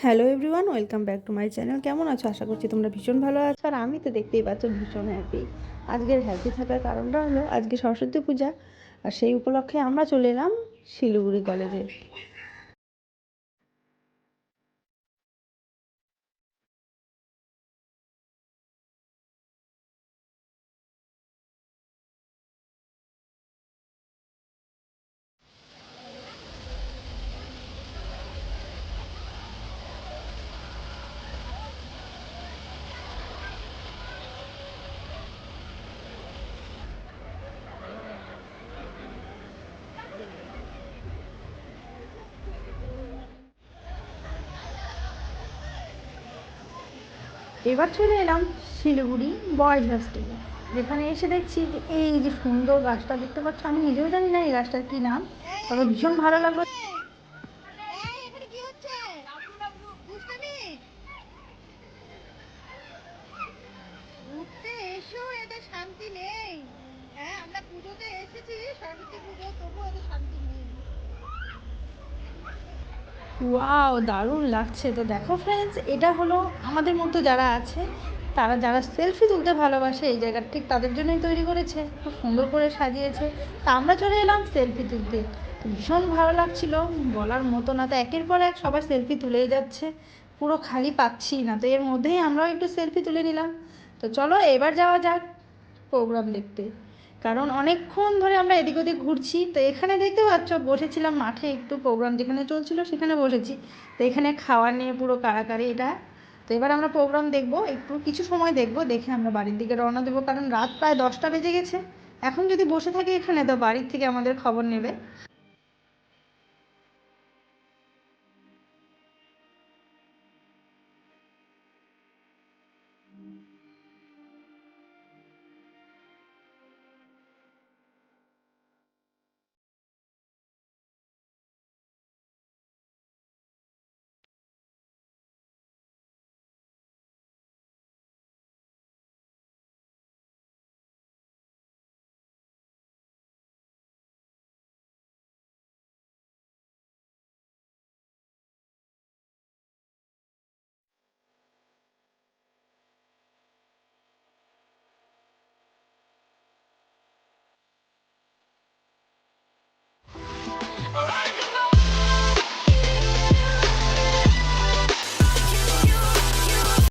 Hello everyone, welcome back to my channel. কেমন আছো? আশা করছি তোমরা ভীষণ ভালো আছো। আর আমি তো দেখতেই পাচ্ছ ভীষণ হ্যাপি। আজকের হ্যাপি থাকার কারণটা হলো আজকে সরস্বতী পূজা, আর সেই উপলক্ষে আমরা চলে এলাম শিলিগুড়ি কলেজে। এবার চলে এলাম শিলিগুড়ি বয়েজ হস্টেলে, যেখানে এসে দেখছি যে এই যে সুন্দর গাছটা দেখতে পাচ্ছ, আমি নিজেও জানি না এই গাছটার কী নাম, তবে ভীষণ ভালো লাগলো। ঘুরতে এসো, এদের শান্তি নেই। হ্যাঁ, আমরা পুজোতে এসেছি, সরস্বতী পুজো, তবু এদের শান্তি নেই। ওয়াও, দারুণ লাগছে। তো দেখো ফ্রেন্ডস, এটা হলো আমাদের মতো যারা আছে, তারা যারা সেলফি তুলতে ভালোবাসে, এই জায়গাটা ঠিক তাদের জন্যই তৈরি করেছে, খুব সুন্দর করে সাজিয়েছে। তা আমরা চলে এলাম সেলফি তুলতে। ভীষণ ভালো লাগছিল, বলার মতো না। তো একের পর এক সবাই সেলফি তুলেই যাচ্ছে, পুরো খালি পাচ্ছি না। তো এর মধ্যেই আমরাও একটু সেলফি তুলে নিলাম। তো চলো এবার যাওয়া যাক প্রোগ্রাম দেখতে, কারণ অনেকক্ষণ ধরে আমরা এদিক ওদিক ঘুরছি। তো এখানে দেখতে পাচ্ছ বসেছিলাম মাঠে, একটু প্রোগ্রাম যেখানে চলছিল সেখানে বসেছি। তো এখানে খাওয়া নিয়ে পুরো কাড়াকাড়ি এটা। তো এবার আমরা প্রোগ্রাম দেখবো, একটু কিছু সময় দেখবো, দেখে আমরা বাড়ির দিকে রওনা দেবো, কারণ রাত প্রায় 10টা বেজে গেছে। এখন যদি বসে থাকি এখানে, তো বাড়ির থেকে আমাদের খবর নেবে।